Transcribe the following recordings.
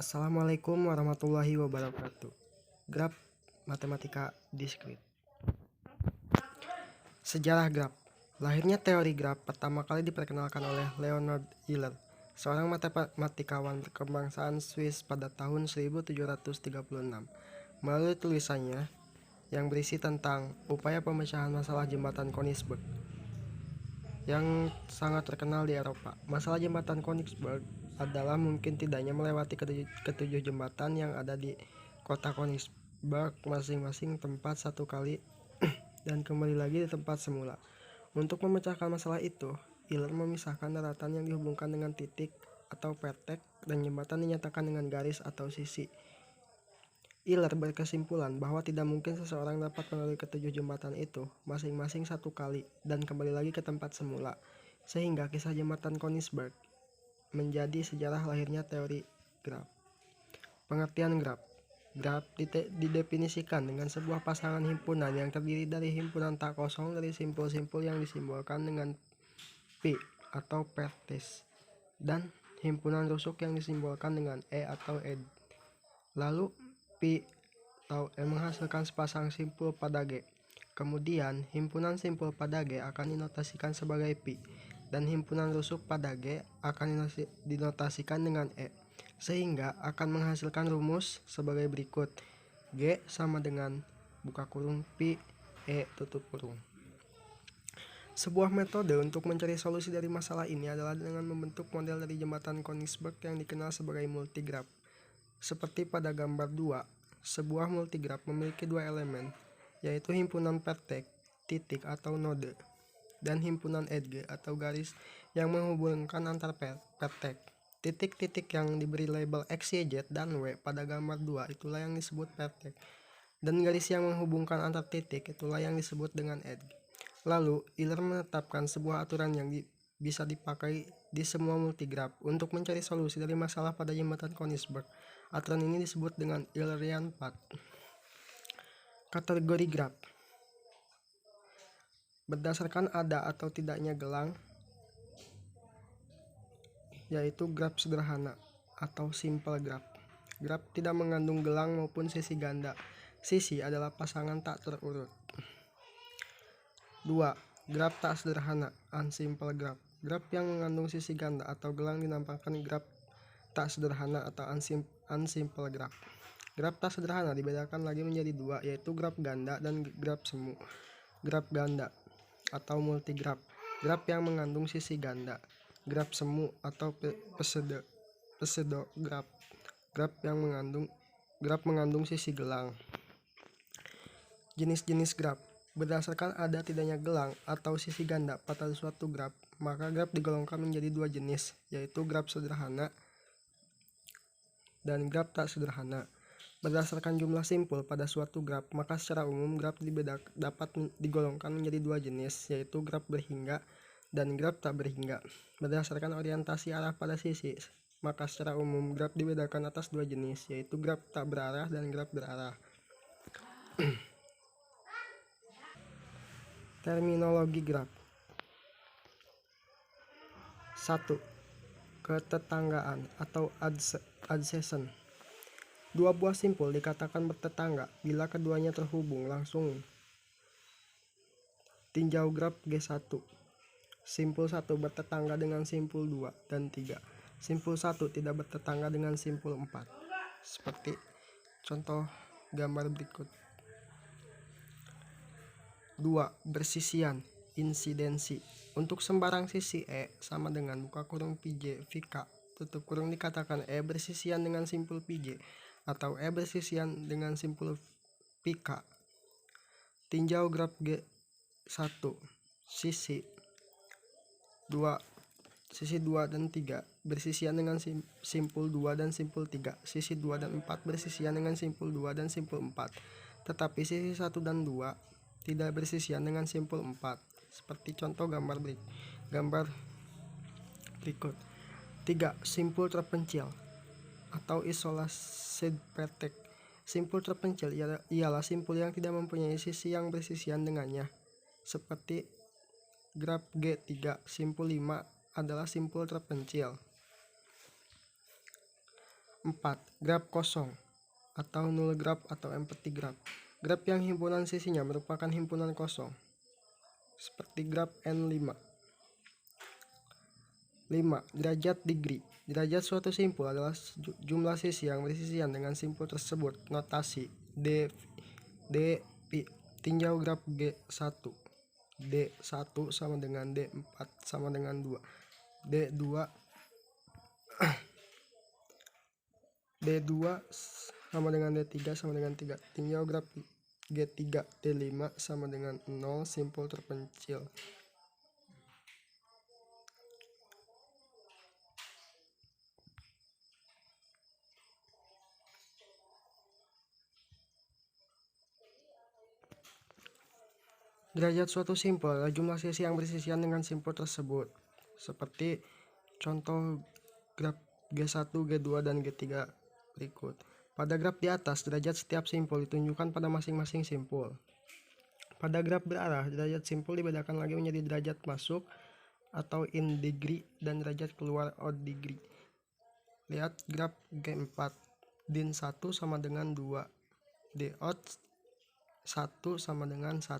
Assalamualaikum warahmatullahi wabarakatuh. Graf Matematika Diskrit. Sejarah graf. Lahirnya teori graf pertama kali diperkenalkan oleh Leonhard Euler, seorang matematikawan kebangsaan Swiss pada tahun 1736. Melalui tulisannya yang berisi tentang upaya pemecahan masalah jembatan Königsberg yang sangat terkenal di Eropa. Masalah jembatan Königsberg adalah mungkin tidaknya melewati ketujuh jembatan yang ada di kota Königsberg masing-masing tempat satu kali dan kembali lagi di tempat semula. Untuk memecahkan masalah itu, Euler memisahkan daratan yang dihubungkan dengan titik atau petek dan jembatan dinyatakan dengan garis atau sisi. Euler berkesimpulan bahwa tidak mungkin seseorang dapat melalui ketujuh jembatan itu masing-masing satu kali dan kembali lagi ke tempat semula, sehingga kisah jembatan Königsberg menjadi sejarah lahirnya teori graf. Pengertian graf. Graf didefinisikan dengan sebuah pasangan himpunan yang terdiri dari himpunan tak kosong dari simpul-simpul yang disimbolkan dengan pi atau vertex dan himpunan rusuk yang disimbolkan dengan e atau ed. Lalu pi atau e menghasilkan sepasang simpul pada G. Kemudian himpunan simpul pada G akan dinotasikan sebagai pi dan himpunan rusuk pada G akan dinotasikan dengan E, sehingga akan menghasilkan rumus sebagai berikut. G sama dengan buka kurung pi E tutup kurung. Sebuah metode untuk mencari solusi dari masalah ini adalah dengan membentuk model dari jembatan Königsberg yang dikenal sebagai multigraf. Seperti pada gambar 2, sebuah multigraf memiliki dua elemen, yaitu himpunan petek, titik atau node, dan himpunan edge atau garis yang menghubungkan antar petek. Titik-titik yang diberi label X, Y, Z, dan W pada gambar 2 itulah yang disebut petek, dan garis yang menghubungkan antar titik itulah yang disebut dengan edge. Lalu, Euler menetapkan sebuah aturan yang bisa dipakai di semua multigraf untuk mencari solusi dari masalah pada jembatan Königsberg. Aturan ini disebut dengan Eulerian path. Kategori graf. Berdasarkan ada atau tidaknya gelang, yaitu graf sederhana atau simple graf. Graf tidak mengandung gelang maupun sisi ganda. Sisi adalah pasangan tak terurut. 2. Graf tak sederhana, unsimple graf. Graf yang mengandung sisi ganda atau gelang dinampakkan graf tak sederhana atau unsimple graf. Graf tak sederhana dibedakan lagi menjadi dua, yaitu graf ganda dan graf semu. Graf ganda atau multigraf, graf yang mengandung sisi ganda. Graf semu atau pseudograf, graf mengandung sisi gelang. Jenis-jenis graf. Berdasarkan ada tidaknya gelang atau sisi ganda pada suatu graf, maka graf digolongkan menjadi dua jenis, yaitu graf sederhana dan graf tak sederhana. Berdasarkan jumlah simpul pada suatu graf, maka secara umum graf dapat digolongkan menjadi dua jenis, yaitu graf berhingga dan graf tak berhingga. Berdasarkan orientasi arah pada sisi, maka secara umum graf dibedakan atas dua jenis, yaitu graf tak berarah dan graf berarah. Terminologi graf. 1. Ketetanggaan atau adjacent. Dua buah simpul dikatakan bertetangga bila keduanya terhubung langsung. Tinjau graf G1. Simpul 1 bertetangga dengan simpul 2 dan 3. Simpul 1 tidak bertetangga dengan simpul 4. Seperti contoh gambar berikut. 2. Bersisian, insidensi. Untuk sembarang sisi E sama dengan buka kurung PJ, VK, tutup kurung dikatakan E bersisian dengan simpul PJ atau E bersisian dengan simpul PK. Tinjau graf G1. Sisi 2 dan 3 bersisian dengan simpul 2 dan simpul 3. Sisi 2 dan 4 bersisian dengan simpul 2 dan simpul 4. Tetapi sisi 1 dan 2 tidak bersisian dengan simpul 4. Seperti contoh gambar berikut. 3. Simpul terpencil atau isolated petek. Simpul terpencil ialah simpul yang tidak mempunyai sisi yang bersisian dengannya. Seperti graf G3, simpul 5 adalah simpul terpencil. 4. Graf kosong atau null graf atau empty graf. Graf yang himpunan sisinya merupakan himpunan kosong, seperti graf N5. 5. Derajat degree. Derajat suatu simpul adalah jumlah sisi yang bersisian dengan simpul tersebut. Notasi D pi tinjau graf G1. D1 sama dengan D4 sama dengan 2. D2 D2 sama dengan D3 sama dengan 3. Tinjau graf G3. D5 sama dengan 0, simpul terpencil. Derajat suatu simpul adalah jumlah sisi yang bersisian dengan simpul tersebut. Seperti contoh graf G1, G2, dan G3 berikut. Pada graf di atas, derajat setiap simpul ditunjukkan pada masing-masing simpul. Pada graf berarah, derajat simpul dibedakan lagi menjadi derajat masuk atau in degree dan derajat keluar out degree. Lihat graf G4. Din 1 sama dengan 2. Dout 1 sama dengan 1.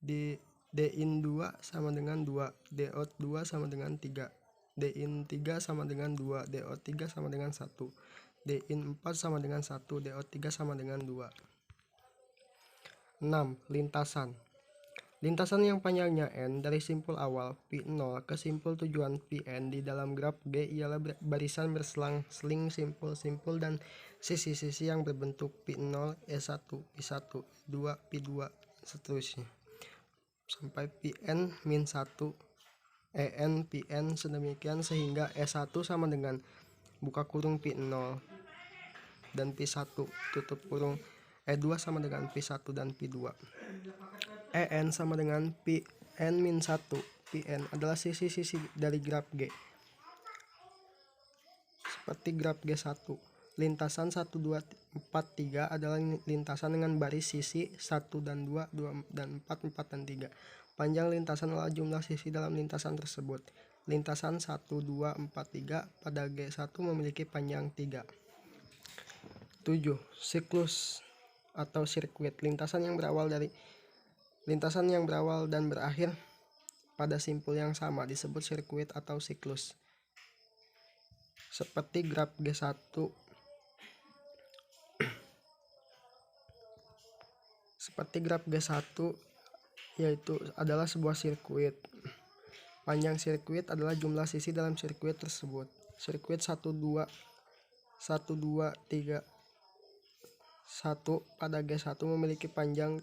Din 2 sama dengan 2. Dout 2 sama dengan 3. Din 3 sama dengan 2. Dout 3 sama dengan 1. Din 4 sama dengan 1. Dout 3 sama dengan 2. 6. Lintasan. Lintasan yang panjangnya N dari simpul awal P0 ke simpul tujuan Pn di dalam graf G ialah barisan berselang-seling simpul-simpul dan sisi-sisi yang berbentuk P0, E1, P1, P2, P2, seterusnya sampai Pn min 1 En Pn sedemikian sehingga E1 sama dengan buka kurung P0 dan P1 tutup kurung, E2 sama dengan P1 dan P2. En sama dengan Pn min 1. Pn adalah sisi-sisi dari graf G, seperti graf G1. Lintasan 1, 2, 4, 3 adalah lintasan dengan baris sisi 1 dan 2, 2 dan 4, 4 dan 3. Panjang lintasan adalah jumlah sisi dalam lintasan tersebut. Lintasan 1, 2, 4, 3 pada G1 memiliki panjang 3. 7. Siklus atau sirkuit. Lintasan yang berawal dan berakhir pada simpul yang sama disebut sirkuit atau siklus. Seperti graf G1 yaitu adalah sebuah sirkuit. Panjang sirkuit adalah jumlah sisi dalam sirkuit tersebut. Sirkuit 1, 2, 3, 1 pada G1 memiliki panjang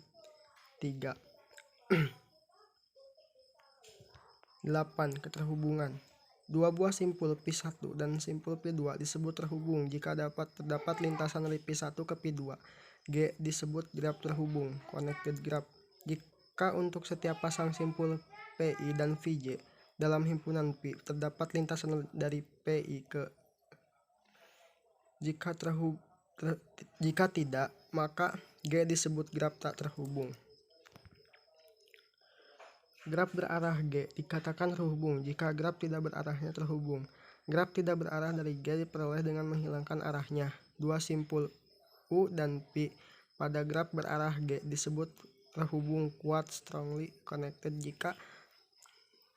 3. 8. Keterhubungan. Dua buah simpul P1 dan simpul P2 disebut terhubung jika terdapat lintasan dari P1 ke P2. G disebut graf terhubung, connected graph. Jika untuk setiap pasang simpul PI dan VJ dalam himpunan P terdapat lintasan dari PI ke jika tidak, maka G disebut graf tak terhubung. Graf berarah G dikatakan terhubung jika graf tidak berarahnya terhubung. Graf tidak berarah dari G diperoleh dengan menghilangkan arahnya. Dua simpul U dan P pada graf berarah G disebut terhubung kuat, strongly connected jika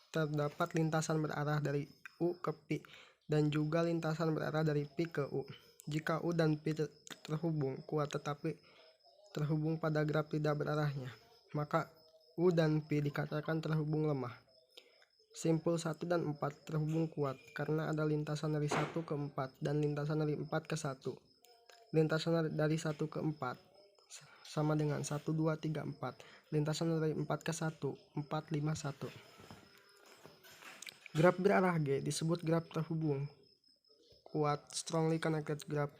terdapat lintasan berarah dari U ke P dan juga lintasan berarah dari P ke U. Jika U dan P terhubung kuat tetapi terhubung pada graf tidak berarahnya, maka U dan P dikatakan terhubung lemah. Simpul 1 dan 4 terhubung kuat karena ada lintasan dari 1 ke 4 dan lintasan dari 4 ke 1. Lintasan dari 1 ke 4 sama dengan 1, 2, 3, 4. Lintasan dari 4 ke 1, 4, 5, 1. Graf berarah G disebut graf terhubung kuat, strongly connected graph,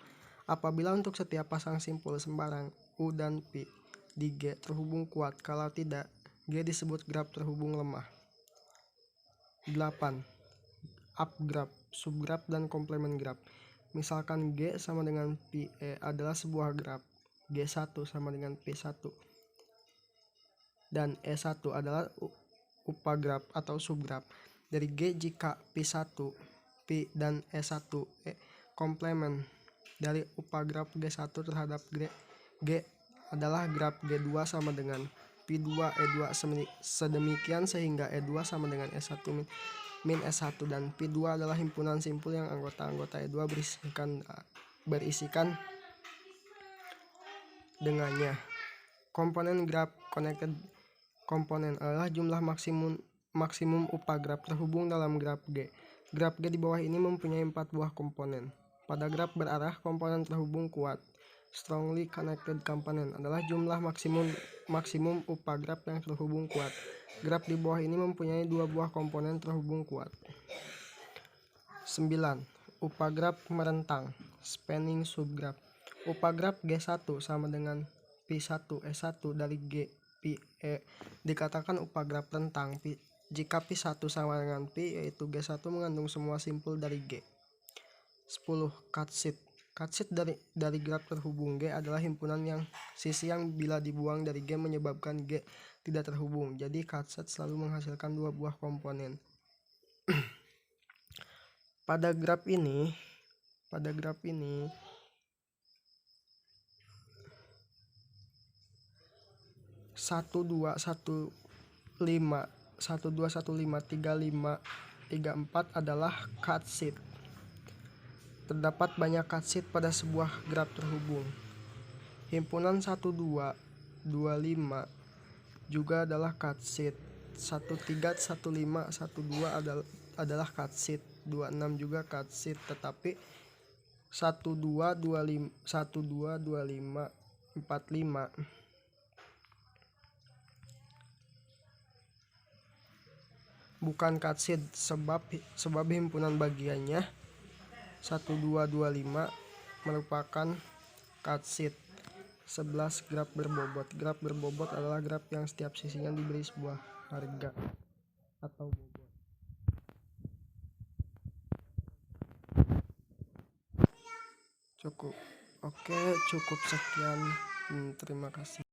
apabila untuk setiap pasang simpul sembarang U dan P di G terhubung kuat. Kalau tidak, G disebut graf terhubung lemah. 8. Upgraph, subgraph, dan komplement graph. Misalkan G sama dengan PE adalah sebuah graf, G1 sama dengan P1, dan E1 adalah upagraf atau subgraf. Dari G jika P1, P dan E1 komplement dari upagraf G1 terhadap G adalah graf G2 sama dengan P2 E2 sedemikian sehingga E2 sama dengan E1 min S1 dan P2 adalah himpunan simpul yang anggota-anggota E2 berisikan dengannya. Komponen graf connected komponen adalah jumlah maksimum upagraf terhubung dalam graf G. Graf G di bawah ini mempunyai 4 buah komponen. Pada graf berarah, komponen terhubung kuat. Strongly connected component adalah jumlah maksimum upagraf yang terhubung kuat. Graf di bawah ini mempunyai 2 buah komponen terhubung kuat. 9. Upagraf merentang, spanning subgraf. Upagraf G1 sama dengan P1 E1 dari G P E dikatakan upagraf rentang jika P1 sama dengan P, yaitu G1 mengandung semua simpul dari G. 10. Cutsheet. Cutsheet dari graf terhubung G adalah himpunan sisi yang bila dibuang dari G menyebabkan G tidak terhubung. Jadi cutsheet selalu menghasilkan 2 buah komponen. Pada graf ini 12153534 adalah cutsheet. Terdapat banyak cutsheet pada sebuah graf terhubung. Himpunan 1225 juga adalah cutsheet. 131512 adalah cutsheet. 26 juga cutsheet, tetapi 122545 bukan cutsheet sebab himpunan bagiannya 1225 merupakan cutsheet. 11. Graf berbobot. Graf berbobot adalah graf yang setiap sisinya diberi sebuah harga atau bobot. Cukup sekian. Terima kasih.